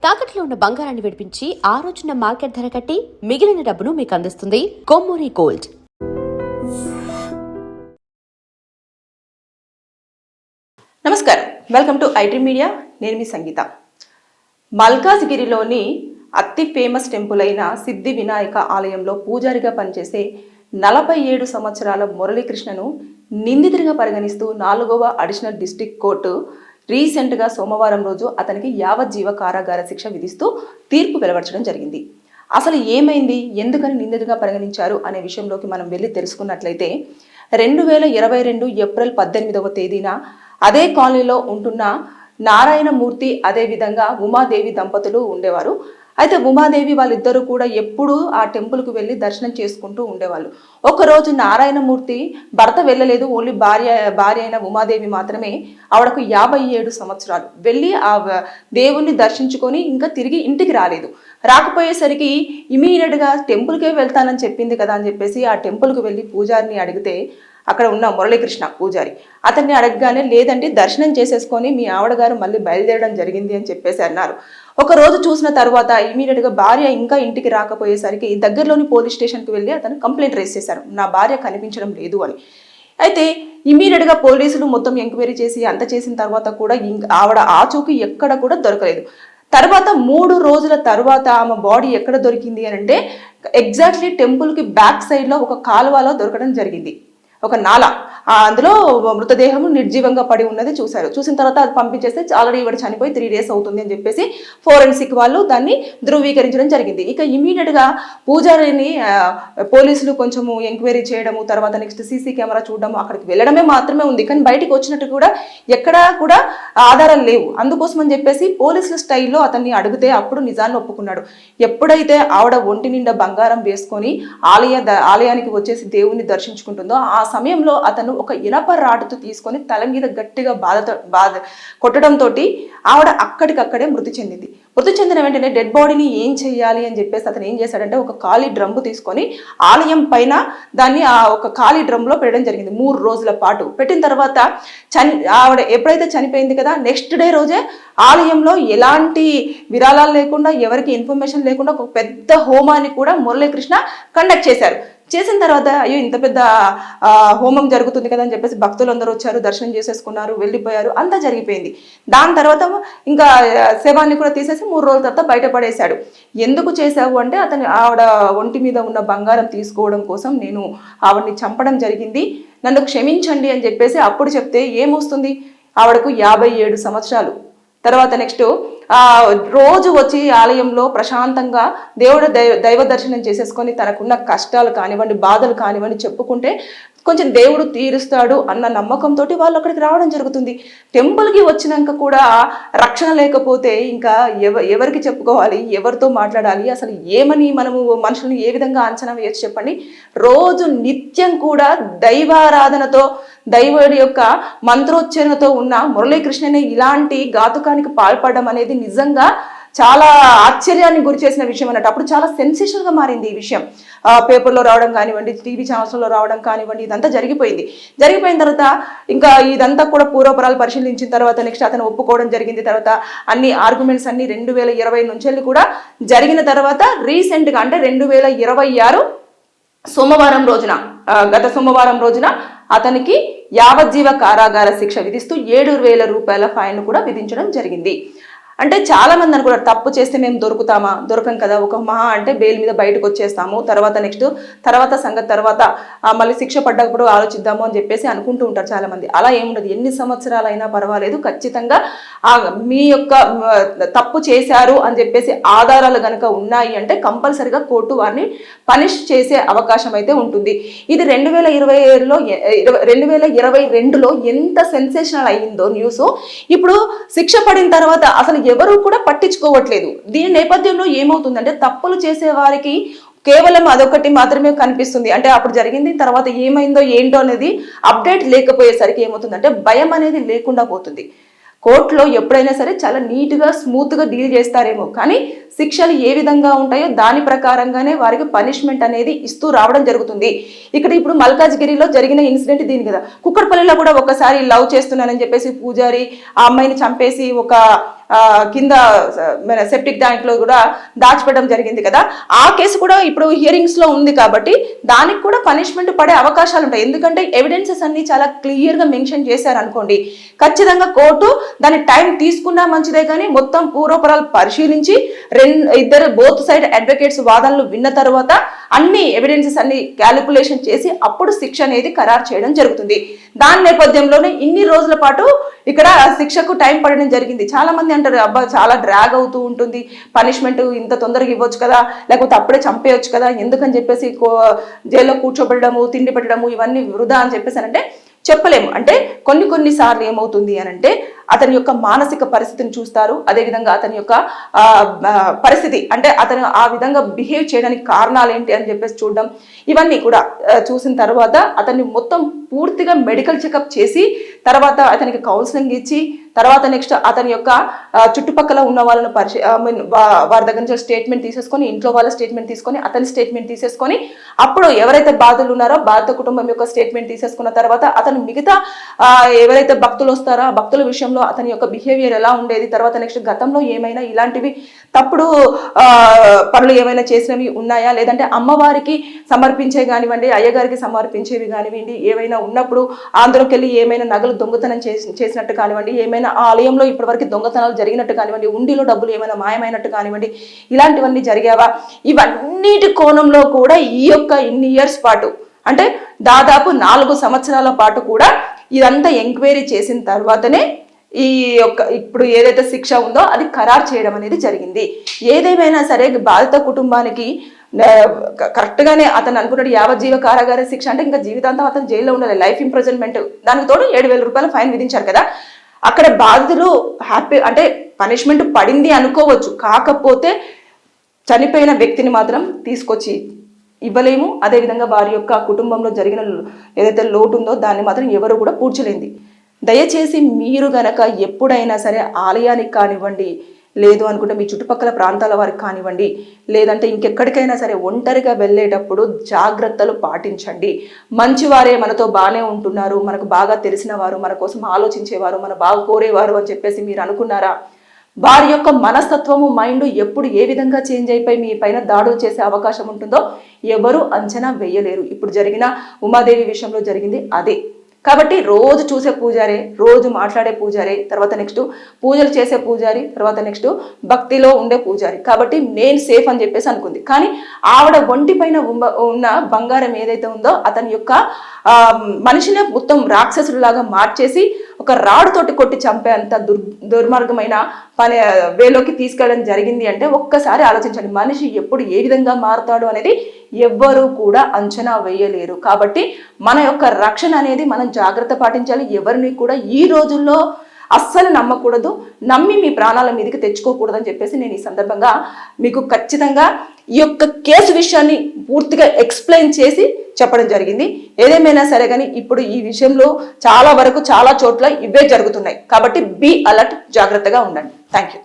తాకట్లో ఉన్న బంగారాన్ని విడిపించి ఆ రోజున మార్కెట్ ధర కట్టి మిగిలిన డబ్బును మీకు అందిస్తుంది కొమ్మూరి గోల్డ్. నమస్కారం, వెల్కమ్ టు ఐటీ మీడియా. నేను మీ సంగీత. మల్కాజ్గిరిలోని అతి ఫేమస్ టెంపుల్ అయిన సిద్ధి వినాయక ఆలయంలో పూజారిగా పనిచేసే 47 సంవత్సరాల మురళీకృష్ణను నిందితుడిగా పరిగణిస్తూ 4వ అడిషనల్ డిస్ట్రిక్ట్ కోర్టు రీసెంట్గా సోమవారం రోజు అతనికి యావజ్జీవ కారాగార శిక్ష విధిస్తూ తీర్పు వెలువడడం జరిగింది. అసలు ఏమైంది, ఎందుకని నిందితుడిగా పరిగణించారు అనే విషయంలోకి మనం వెళ్ళి తెలుసుకున్నట్లయితే 2022 ఏప్రిల్ 18వ తేదీన అదే కాలనీలో ఉంటున్న నారాయణమూర్తి అదేవిధంగా ఉమాదేవి దంపతులు ఉండేవారు. అయితే ఉమాదేవి వాళ్ళిద్దరూ కూడా ఎప్పుడూ ఆ టెంపుల్కి వెళ్ళి దర్శనం చేసుకుంటూ ఉండేవాళ్ళు. ఒకరోజు నారాయణమూర్తి భర్త వెళ్ళలేదు, ఓన్లీ భార్య అయిన ఉమాదేవి మాత్రమే. ఆవిడకు 57 సంవత్సరాలు. వెళ్ళి ఆ దేవుణ్ణి దర్శించుకొని ఇంకా తిరిగి ఇంటికి రాలేదు. రాకపోయేసరికి ఇమీడియట్గా టెంపుల్కే వెళ్తానని చెప్పింది కదా అని చెప్పేసి ఆ టెంపుల్కి వెళ్ళి పూజారిని అడిగితే అక్కడ ఉన్న మురళీకృష్ణ పూజారి అతన్ని అడగగానే లేదంటే దర్శనం చేసేసుకొని మీ ఆవిడగారు మళ్ళీ బయలుదేరడం జరిగింది అని చెప్పేసి అన్నారు. ఒక రోజు చూసిన తర్వాత ఇమీడియట్గా భార్య ఇంకా ఇంటికి రాకపోయేసరికి దగ్గరలోని పోలీస్ స్టేషన్కి వెళ్ళి అతను కంప్లైంట్ రేస్ చేశారు, నా భార్య కనిపించడం లేదు అని. అయితే ఇమీడియట్గా పోలీసులు మొత్తం ఎంక్వైరీ చేసి అంత చేసిన తర్వాత కూడా ఆవిడ ఆచూకీ ఎక్కడ కూడా దొరకలేదు. తర్వాత 3 రోజుల తర్వాత ఆమె బాడీ ఎక్కడ దొరికింది అని అంటే ఎగ్జాక్ట్లీ టెంపుల్కి బ్యాక్ సైడ్లో ఒక కాలువలో దొరకడం జరిగింది. ఒక నాల, అందులో మృతదేహం నిర్జీవంగా పడి ఉన్నది చూశారు. చూసిన తర్వాత అది పంపించేస్తే ఆల్రెడీ ఇవాడు చనిపోయి 3 days అవుతుంది అని చెప్పేసి ఫోరెన్సిక్ వాళ్ళు దాన్ని ధృవీకరించడం జరిగింది. ఇక ఇమీడియట్గా పూజారిని పోలీసులు కొంచెము ఎంక్వైరీ చేయడము, తర్వాత నెక్స్ట్ సీసీ కెమెరా చూడడము, అక్కడికి వెళ్ళడమే మాత్రమే ఉంది. కానీ బయటికి వచ్చినట్టు కూడా ఎక్కడా కూడా ఆధారాలు లేవు. అందుకోసం అని చెప్పేసి పోలీసుల స్టైల్లో అతన్ని అడిగితే అప్పుడు నిజాన్ని ఒప్పుకున్నాడు. ఎప్పుడైతే ఆవిడ ఒంటి నిండా బంగారం వేసుకొని ఆలయానికి వచ్చేసి దేవుణ్ణి దర్శించుకుంటుందో ఆ సమయంలో అతను ఒక ఇనప రాడుతో తీసుకొని తల మీద గట్టిగా కొట్టడంతో ఆవిడ అక్కడికక్కడే మృతి చెందింది. మృతి చెందిన వెంటనే డెడ్ బాడీని ఏం చేయాలి అని చెప్పేసి అతను ఏం చేశాడంటే ఒక ఖాళీ డ్రమ్ము తీసుకొని ఆలయం పైన దాన్ని ఆ ఒక ఖాళీ డ్రమ్లో పెట్టడం జరిగింది 3 రోజుల పాటు. పెట్టిన తర్వాత ఆవిడ ఎప్పుడైతే చనిపోయింది కదా నెక్స్ట్ డే రోజే ఆలయంలో ఎలాంటి విరాళాలు లేకుండా ఎవరికి ఇన్ఫర్మేషన్ లేకుండా ఒక పెద్ద హోమాన్ని కూడా మురళీకృష్ణ కండక్ట్ చేశారు. చేసిన తర్వాత అయ్యో ఇంత పెద్ద హోమం జరుగుతుంది కదా అని చెప్పేసి భక్తులు అందరూ వచ్చారు, దర్శనం చేసేసుకున్నారు, వెళ్ళిపోయారు, అంతా జరిగిపోయింది. దాని తర్వాత ఇంకా శవాన్ని కూడా తీసేసి 3 రోజుల తర్వాత బయటపడేశాడు. ఎందుకు చేశావు అంటే ఆవిడ ఒంటి మీద ఉన్న బంగారం తీసుకోవడం కోసం నేను ఆవిడని చంపడం జరిగింది, నన్ను క్షమించండి అని చెప్పేసి అప్పుడు చెప్తే ఏమొస్తుంది, ఆవిడకు 57 సంవత్సరాలు. తర్వాత నెక్స్ట్ రోజు వచ్చి ఆలయంలో ప్రశాంతంగా దైవ దర్శనం చేసేసుకొని తనకున్న కష్టాలు కానివ్వండి, బాధలు కానివ్వండి చెప్పుకుంటే కొంచెం దేవుడు తీరుస్తాడు అన్న నమ్మకంతో వాళ్ళు అక్కడికి రావడం జరుగుతుంది. టెంపుల్కి వచ్చినాక కూడా రక్షణ లేకపోతే ఇంకా ఎవరికి చెప్పుకోవాలి, ఎవరితో మాట్లాడాలి, అసలు ఏమని మనము మనుషులను ఏ విధంగా అంచనా వేయచ్చు చెప్పండి. రోజు నిత్యం కూడా దైవారాధనతో దైవుడి యొక్క మంత్రోచ్చరణతో ఉన్న మురళీకృష్ణనే ఇలాంటి ఘాతుకానికి పాల్పడడం అనేది నిజంగా చాలా ఆశ్చర్యాన్ని గురి చేసిన విషయం అన్నట్టు. అప్పుడు చాలా సెన్సేషన్గా మారింది ఈ విషయం. పేపర్లో రావడం కానివ్వండి, టీవీ ఛానల్స్లో రావడం కానివ్వండి, ఇదంతా జరిగిపోయిన తర్వాత ఇంకా ఇదంతా కూడా పూర్వపరాలు పరిశీలించిన తర్వాత నెక్స్ట్ అతను ఒప్పుకోవడం జరిగింది. తర్వాత అన్ని ఆర్గ్యుమెంట్స్ అన్ని 2020 నుంచి కూడా జరిగిన తర్వాత రీసెంట్గా అంటే 2026 సోమవారం రోజున గత సోమవారం రోజున అతనికి యావజ్జీవ కారాగార శిక్ష విధిస్తూ 7,000 రూపాయల ఫైన్ కూడా విధించడం జరిగింది. అంటే చాలా మంది అనుకుంటారు తప్పు చేస్తే మేము దొరకం కదా, ఒక మహా అంటే బెయిల్ మీద బయటకు వచ్చేస్తాము, తర్వాత సంగతి తర్వాత మళ్ళీ శిక్ష పడ్డప్పుడు ఆలోచిద్దాము అని చెప్పేసి అనుకుంటూ ఉంటారు చాలా మంది. అలా ఏముండదు, ఎన్ని సంవత్సరాలైనా పర్వాలేదు, ఖచ్చితంగా మీ యొక్క తప్పు చేశారు అని చెప్పేసి ఆధారాలు కనుక ఉన్నాయి అంటే కంపల్సరిగా కోర్టు వారిని పనిష్ చేసే అవకాశం అయితే ఉంటుంది. ఇది 2022లో ఎంత సెన్సేషనల్ అయ్యిందో న్యూస్. ఇప్పుడు శిక్ష పడిన తర్వాత అసలు ఎవరు కూడా పట్టించుకోవట్లేదు. దీని నేపథ్యంలో ఏమవుతుందంటే తప్పులు చేసే వారికి కేవలం అదొకటి మాత్రమే కనిపిస్తుంది. అంటే అప్పుడు జరిగింది తర్వాత ఏమైందో ఏంటో అనేది అప్డేట్ లేకపోయేసరికి ఏమవుతుందంటే భయం అనేది లేకుండా పోతుంది. కోర్టులో ఎప్పుడైనా సరే చాలా నీట్గా స్మూత్గా డీల్ చేస్తారేమో, కానీ శిక్షలు ఏ విధంగా ఉంటాయో దాని ప్రకారంగానే వారికి పనిష్మెంట్ అనేది ఇస్తూ రావడం జరుగుతుంది. ఇప్పుడు మల్కాజ్గిరిలో జరిగిన ఇన్సిడెంట్ దీని కదా. కుక్కడపల్లిలో కూడా ఒకసారి లవ్ చేస్తున్నానని చెప్పేసి పూజారి ఆ అమ్మాయిని చంపేసి ఒక కింద మన సెప్టిక్ ట్యాంక్ లో కూడా దాచిపెట్టడం జరిగింది కదా, ఆ కేసు కూడా ఇప్పుడు హియరింగ్స్ లో ఉంది కాబట్టి దానికి కూడా పనిష్మెంట్ పడే అవకాశాలు ఉంటాయి. ఎందుకంటే ఎవిడెన్సెస్ అన్ని చాలా క్లియర్ గా మెన్షన్ చేశారు అనుకోండి, ఖచ్చితంగా కోర్టు దాని టైం తీసుకున్నా మంచిదే, కానీ మొత్తం పూర్వపరాలు పరిశీలించి ఇద్దరు బోత్ సైడ్ అడ్వకేట్స్ వాదనలు విన్న తర్వాత అన్ని ఎవిడెన్సెస్ అన్ని క్యాలిక్యులేషన్ చేసి అప్పుడు శిక్ష అనేది ఖరారు చేయడం జరుగుతుంది. దాని నేపథ్యంలోనే ఇన్ని రోజుల పాటు ఇక్కడ శిక్షకు టైం పడడం జరిగింది. చాలా మంది అంటారు, అబ్బా చాలా డ్రాగ్ అవుతూ ఉంటుంది, పనిష్మెంట్ ఇంత తొందరగా ఇవ్వచ్చు కదా, లేకపోతే అప్పుడే చంపేయచ్చు కదా, ఎందుకని చెప్పేసి జైల్లో కూర్చోబెట్టడము, తిండి పెట్టడము ఇవన్నీ వృధా అని చెప్పేసి అంటే చెప్పలేము. అంటే కొన్ని సార్లు ఏమవుతుంది అని అంటే అతని యొక్క మానసిక పరిస్థితిని చూస్తారు, అదేవిధంగా అతని యొక్క పరిస్థితి అంటే అతను ఆ విధంగా బిహేవ్ చేయడానికి కారణాలు ఏంటి అని చెప్పేసి చూడడం, ఇవన్నీ కూడా చూసిన తర్వాత అతన్ని మొత్తం పూర్తిగా మెడికల్ చెకప్ చేసి తర్వాత అతనికి కౌన్సిలింగ్ ఇచ్చి తర్వాత నెక్స్ట్ అతని యొక్క చుట్టుపక్కల ఉన్న వాళ్ళను వారి దగ్గర నుంచి స్టేట్మెంట్ తీసేసుకొని, ఇంట్లో వాళ్ళ స్టేట్మెంట్ తీసుకొని, అతని స్టేట్మెంట్ తీసేసుకొని, అప్పుడు ఎవరైతే బాధితులు ఉన్నారో బాధిత కుటుంబం యొక్క స్టేట్మెంట్ తీసేసుకున్న తర్వాత అతను మిగతా ఎవరైతే భక్తులు వస్తారో ఆ భక్తుల విషయంలో అతని యొక్క బిహేవియర్ ఎలా ఉండేది, తర్వాత నెక్స్ట్ గతంలో ఏమైనా ఇలాంటివి తప్పుడు పనులు ఏమైనా చేసినవి ఉన్నాయా, లేదంటే అమ్మవారికి సమర్పించే కానివ్వండి, అయ్యగారికి సమర్పించేవి కానివ్వండి, ఏమైనా ఉన్నప్పుడు అందులోకి వెళ్ళి ఏమైనా నగలు దొంగతనం చేసినట్టు కానివ్వండి, ఏమైనా ఆలయంలో ఇప్పటివరకు దొంగతనాలు జరిగినట్టు కానివ్వండి, ఉండిలో డబ్బులు ఏమైనా మాయమైనట్టు కానివ్వండి, ఇలాంటివన్నీ జరిగావా, ఇవన్నిటి కోణంలో కూడా ఈ యొక్క ఇన్ని ఇయర్స్ పాటు అంటే దాదాపు 4 సంవత్సరాల పాటు కూడా ఇదంతా ఎంక్వైరీ చేసిన తర్వాతనే ఈ యొక్క ఇప్పుడు ఏదైతే శిక్ష ఉందో అది ఖరారు చేయడం అనేది జరిగింది. ఏదేమైనా సరే బాధిత కుటుంబానికి కరెక్ట్ గానే అతను అనుకున్నాడు యావజ్జీవ కారాగార శిక్ష అంటే ఇంకా జీవితాంతం అతను జైల్లో ఉండాలి, లైఫ్ ఇంప్రిజన్మెంట్, దానికి తోడు 7,000 రూపాయల ఫైన్ విధించారు కదా. అక్కడ బాధితులు హ్యాపీ అంటే పనిష్మెంట్ పడింది అనుకోవచ్చు, కాకపోతే చనిపోయిన వ్యక్తిని మాత్రం తీసుకొచ్చి ఇవ్వలేము, అదేవిధంగా వారి యొక్క కుటుంబంలో జరిగిన ఏదైతే లోటు ఉందో దాన్ని మాత్రం ఎవరు కూడా పూడ్చలేంది. దయచేసి మీరు గనక ఎప్పుడైనా సరే ఆలయానికి కానివ్వండి, లేదు అనుకుంటే మీ చుట్టుపక్కల ప్రాంతాల వారికి కానివ్వండి, లేదంటే ఇంకెక్కడికైనా సరే ఒంటరిగా వెళ్ళేటప్పుడు జాగ్రత్తలు పాటించండి. మంచివారే మనతో బాగానే ఉంటున్నారు, మనకు బాగా తెలిసిన వారు, మన కోసం ఆలోచించేవారు, మన బాగా కోరేవారు అని చెప్పేసి మీరు అనుకున్నారా? వారి యొక్క మనస్తత్వము మైండ్ ఎప్పుడు ఏ విధంగా చేంజ్ అయిపోయి మీ పైన దాడులు చేసే అవకాశం ఉంటుందో ఎవరు అంచనా వేయలేరు. ఇప్పుడు జరిగిన ఉమాదేవి విషయంలో జరిగింది అదే. కాబట్టి రోజు చూసే పూజారే, రోజు మాట్లాడే పూజారే, తర్వాత నెక్స్ట్ పూజలు చేసే పూజారి, తర్వాత నెక్స్ట్ భక్తిలో ఉండే పూజారి. కాబట్టి నేను సేఫ్ అని చెప్పేసి అనుకుంది. కానీ ఆవిడ ఒంటి పైన ఉన్న బంగారం ఏదైతే ఉందో అతని యొక్క మనిషినే మొత్తం రాక్షసులాగా మార్చేసి ఒక రాడుతోటి కొట్టి చంపేంత దుర్మార్గమైన పని వేలోకి తీసుకెళ్ళడం జరిగింది. అంటే ఒక్కసారి ఆలోచించండి, మనిషి ఎప్పుడు ఏ విధంగా మారుతాడు అనేది ఎవ్వరూ కూడా అంచనా వేయలేరు. కాబట్టి మన యొక్క రక్షణ అనేది మనం జాగ్రత్త పాటించాలి. ఎవరిని కూడా ఈ రోజుల్లో అస్సలు నమ్మకూడదు, నమ్మి మీ ప్రాణాల మీదకి తెచ్చుకోకూడదని చెప్పేసి నేను ఈ సందర్భంగా మీకు ఖచ్చితంగా ఈ యొక్క కేసు విషయాన్ని పూర్తిగా ఎక్స్ప్లెయిన్ చేసి చెప్పడం జరిగింది. ఏదేమైనా సరే కానీ ఇప్పుడు ఈ విషయంలో చాలా వరకు చాలా చోట్ల ఇవే జరుగుతున్నాయి. కాబట్టి బీ అలర్ట్, జాగ్రత్తగా ఉండండి. Thank you.